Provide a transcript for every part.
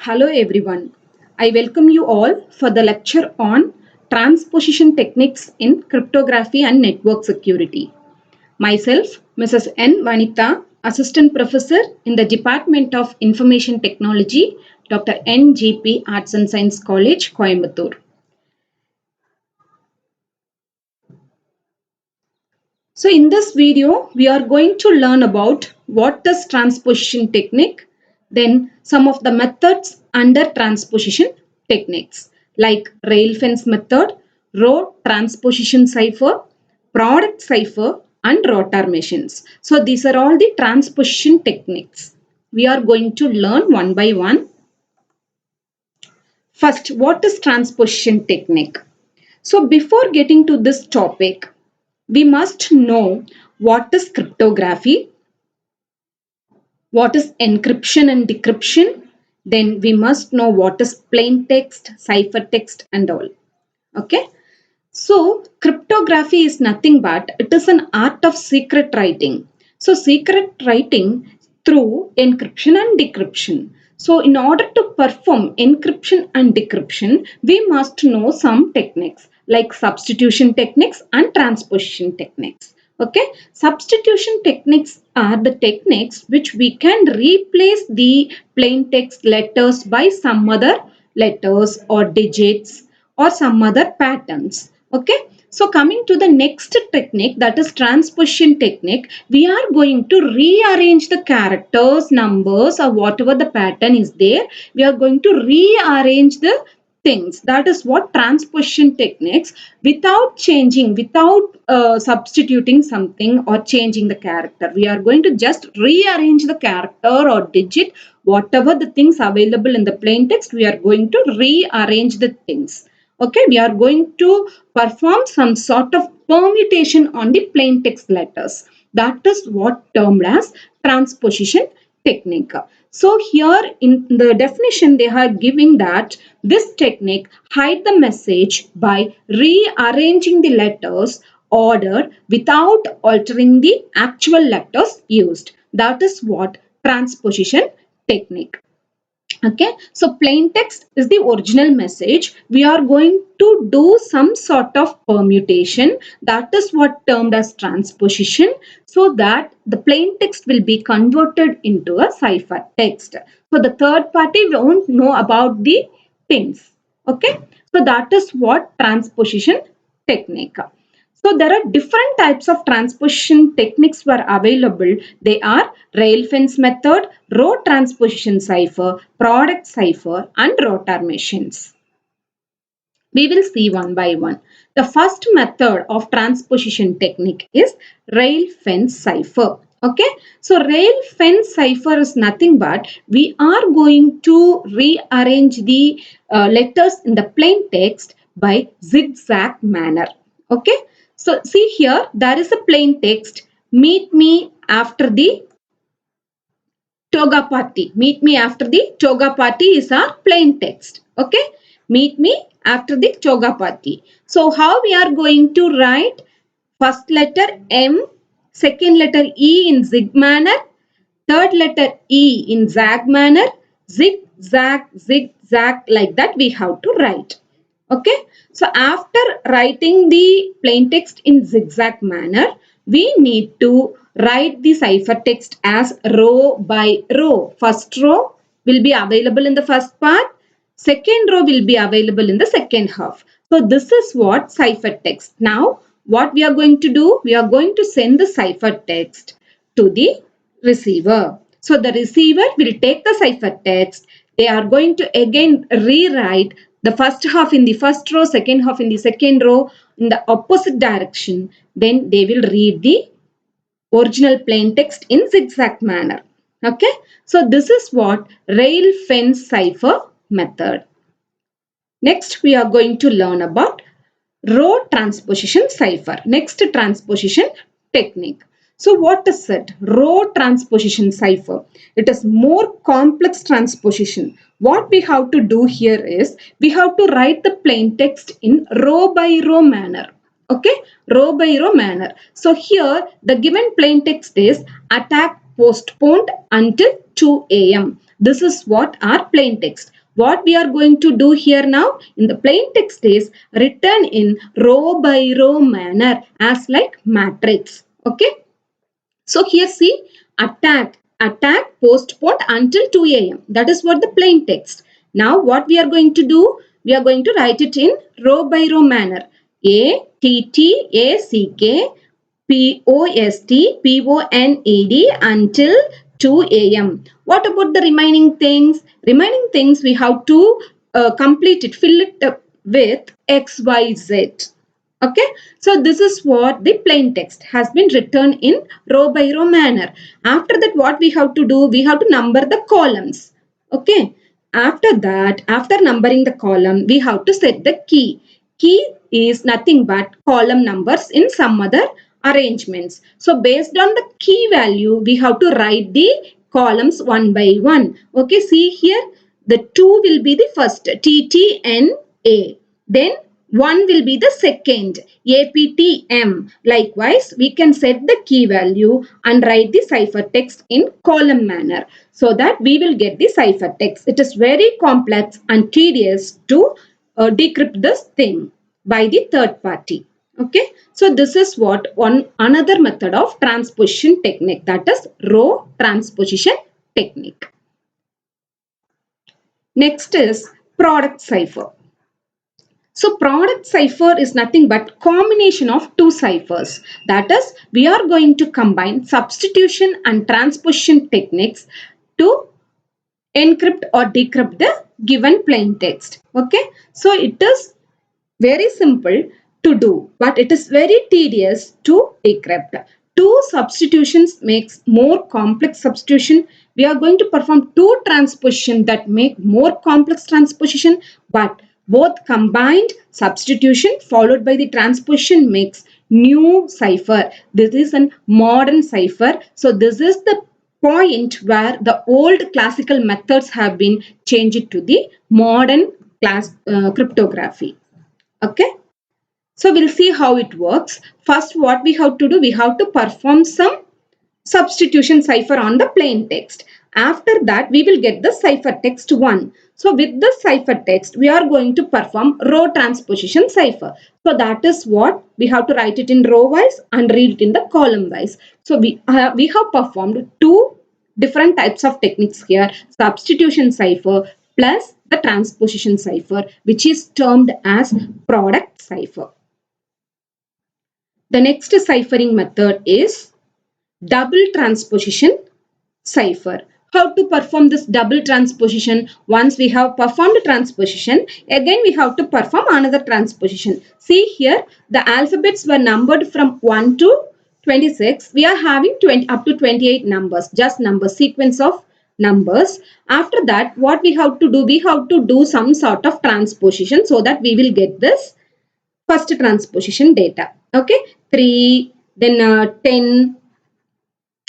Hello everyone. I welcome you all for the lecture on transposition techniques in cryptography and network security. Myself, Mrs. N. Vanitha, Assistant Professor in the Department of Information Technology, Dr. NGP Arts and Science College, Coimbatore. So in this video, we are going to learn about what is transposition technique, then some of the methods under transposition techniques like rail fence method, row transposition cipher, product cipher and rotor machines. So these are all the transposition techniques. We are going to learn one by one. First, what is transposition technique? So before getting to this topic, we must know what is cryptography, what is encryption and decryption, then we must know what is plain text, ciphertext and all. Okay. So cryptography is nothing but it is an art of secret writing. So secret writing through encryption and decryption. So in order to perform encryption and decryption, we must know some techniques like substitution techniques and transposition techniques. Okay, substitution techniques are the techniques which we can replace the plain text letters by some other letters or digits or some other patterns. Okay, so coming to the next technique, that is transposition technique, we are going to rearrange the characters, numbers or whatever the pattern is there. We are going to rearrange the things. That is what transposition techniques, without changing, without substituting something or changing the character. We are going to just rearrange the character or digit, whatever the things available in the plain text, we are going to rearrange the things. Okay, we are going to perform some sort of permutation on the plain text letters. That is what termed as transposition technique. So here in the definition they are giving that this technique hide the message by rearranging the letters ordered without altering the actual letters used. That is what transposition technique. Okay, so plain text is the original message. We are going to do some sort of permutation. That is what termed as transposition, so that the plain text will be converted into a cipher text. So the third party won't know about the things. Okay, so that is what transposition technique. So there are different types of transposition techniques were available. They are rail fence method, row transposition cipher, product cipher and rotor machines. We will see one by one. The first method of transposition technique is rail fence cipher. Okay, so rail fence cipher is nothing but we are going to rearrange the letters in the plain text by zigzag manner. Okay, so see here, there is a plain text, meet me after the toga party. Meet me after the toga party is our plain text. Okay, meet me after the toga party. So how we are going to write? First letter M, second letter E in zig manner, third letter E in zag manner, zig, zag, like that we have to write. Okay, so after writing the plain text in zigzag manner, we need to write the ciphertext as row by row. First row will be available in the first part, second row will be available in the second half. So this is what ciphertext. Now what we are going to do? We are going to send the ciphertext to the receiver. So the receiver will take the ciphertext. They are going to again rewrite the first half in the first row, second half in the second row in the opposite direction. Then they will read the original plain text in zigzag manner. Okay, so this is what rail fence cipher method. Next we are going to learn about row transposition cipher. Next transposition technique. So what is it? Row transposition cipher. It is more complex transposition. What we have to do here is we have to write the plain text in row by row manner. Okay, row by row manner. So here the given plain text is attack postponed until 2 a.m. This is what our plain text. What we are going to do here now in the plain text is written in row by row manner as like matrix. Okay. So here see attack postponed until 2 a.m. That is what the plain text. Now what we are going to do? We are going to write it in row by row manner. ATTACK POSTPONED until 2 a.m. What about the remaining things? Remaining things we have to complete it, fill it up with XYZ. Okay, so this is what the plain text has been written in row by row manner. After that, what we have to do? We have to number the columns. Okay, after that, after numbering the column, we have to set the key. Key is nothing but column numbers in some other arrangements. So based on the key value, we have to write the columns one by one. Okay, see here, the 2 will be the first, TTNA. Then 1 will be the second, APTM. Likewise, we can set the key value and write the ciphertext in column manner so that we will get the ciphertext. It is very complex and tedious to decrypt this thing by the third party. Okay, so this is what another method of transposition technique, that is row transposition technique. Next is product cipher. So product cipher is nothing but combination of two ciphers. That is, we are going to combine substitution and transposition techniques to encrypt or decrypt the given plain text. Okay, so it is very simple to do, but it is very tedious to decrypt. Two substitutions makes more complex substitution. We are going to perform two transposition that make more complex transposition, but both combined substitution followed by the transposition makes new cipher. This is a modern cipher. So this is the point where the old classical methods have been changed to the modern cryptography. Okay, so we'll see how it works. First, what we have to do, we have to perform some substitution cipher on the plain text. After that, we will get the ciphertext 1. So with the ciphertext, we are going to perform row transposition cipher. So that is what we have to write it in row wise and read it in the column wise. So we have performed two different types of techniques here: substitution cipher plus the transposition cipher, which is termed as product cipher. The next ciphering method is double transposition cipher. How to perform this double transposition? Once we have performed transposition, again we have to perform another transposition. See here, the alphabets were numbered from 1 to 26. We are having up to 28 numbers, just number sequence of numbers. After that, what we have to do? We have to do some sort of transposition so that we will get this first transposition data. Okay, 3, then 10.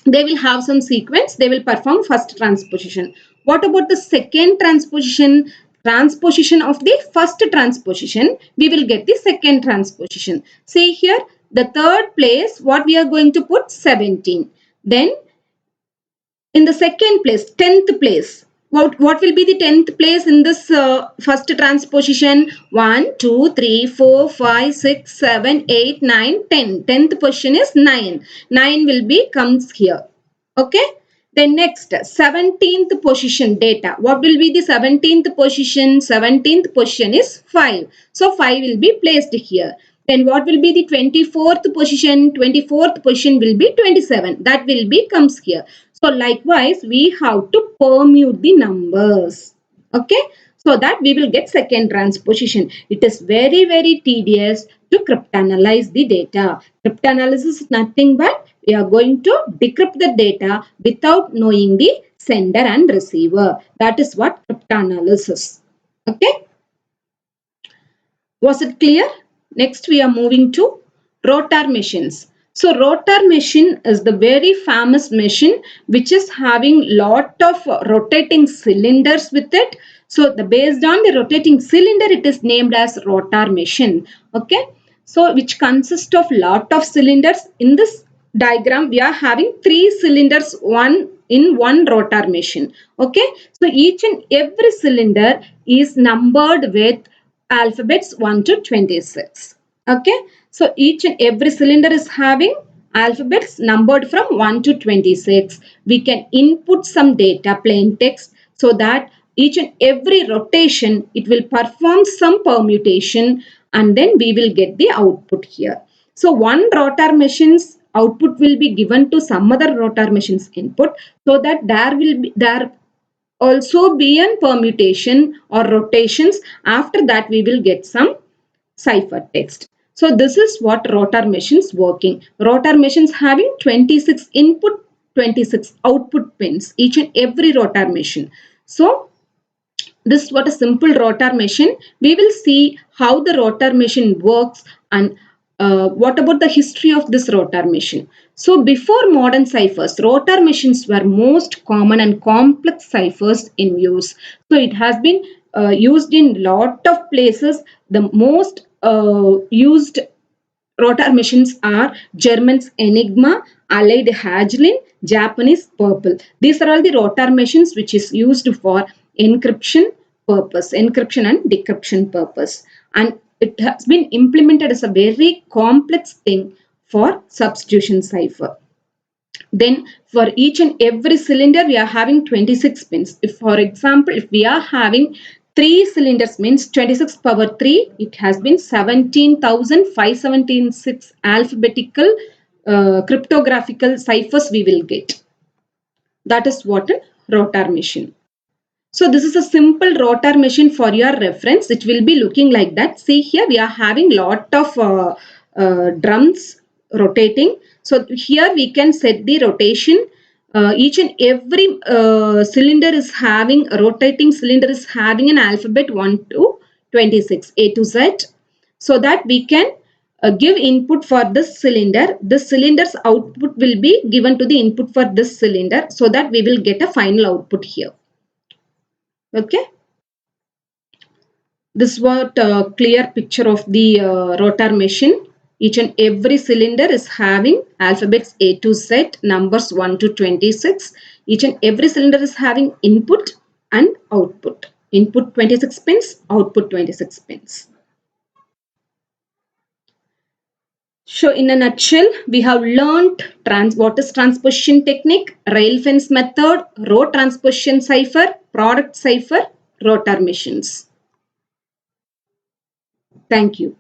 They will have some sequence. They will perform first transposition. What about the second transposition? Transposition of the first transposition, we will get the second transposition. See here, the third place, what we are going to put? 17. Then in the second place, 10th place, what will be the 10th place in this first transposition? 1, 2, 3, 4, 5, 6, 7, 8, 9, 10. 10th position is 9. 9 will be comes here. Okay. Then next, 17th position data. What will be the 17th position? 17th position is 5. So 5 will be placed here. Then what will be the 24th position? 24th position will be 27. That will be comes here. So likewise, we have to permute the numbers. Okay. So that we will get second transposition. It is very, very tedious to cryptanalyze the data. Cryptanalysis is nothing but we are going to decrypt the data without knowing the sender and receiver. That is what cryptanalysis. Okay. Was it clear? Next, we are moving to rotor machines. So rotor machine is the very famous machine which is having lot of rotating cylinders with it. So based on the rotating cylinder, it is named as rotor machine. Okay. So which consists of lot of cylinders. In this diagram, we are having 3 cylinders. One in one rotor machine. Okay, so each and every cylinder is numbered with alphabets 1 to 26. Okay, so each and every cylinder is having alphabets numbered from 1 to 26. We can input some data, plain text, so that each and every rotation it will perform some permutation, and then we will get the output here. So one rotor machine's output will be given to some other rotor machine's input, so that there also be an permutation or rotations. After that we will get some cipher text. So this is what rotor machines working. Rotor machines having 26 input, 26 output pins, each and every rotor machine. So this is what a simple rotor machine. We will see how the rotor machine works, and what about the history of this rotor machine. So before modern ciphers, rotor machines were most common and complex ciphers in use. So it has been used in lot of places. The most used rotor machines are German's Enigma, Allied Hagelin, Japanese Purple. These are all the rotor machines which is used for encryption purpose, encryption and decryption purpose. And it has been implemented as a very complex thing for substitution cipher. Then for each and every cylinder, we are having 26 pins. If, for example, if we are having 3 cylinders, means 26 power 3, it has been 17,576 alphabetical cryptographical ciphers we will get. That is what a rotor machine. So this is a simple rotor machine for your reference. It will be looking like that. See here we are having lot of drums rotating. So here we can set the rotation. Each and every cylinder is having, a rotating cylinder is having an alphabet 1 to 26, A to Z. So that we can give input for this cylinder. This cylinder's output will be given to the input for this cylinder, so that we will get a final output here. Okay, this was a clear picture of the rotor machine. Each and every cylinder is having alphabets A to Z, numbers 1 to 26. Each and every cylinder is having input and output. Input 26 pins, output 26 pins. So in a nutshell, we have learnt what is transposition technique, rail fence method, row transposition cipher, product cipher, rotor machines. Thank you.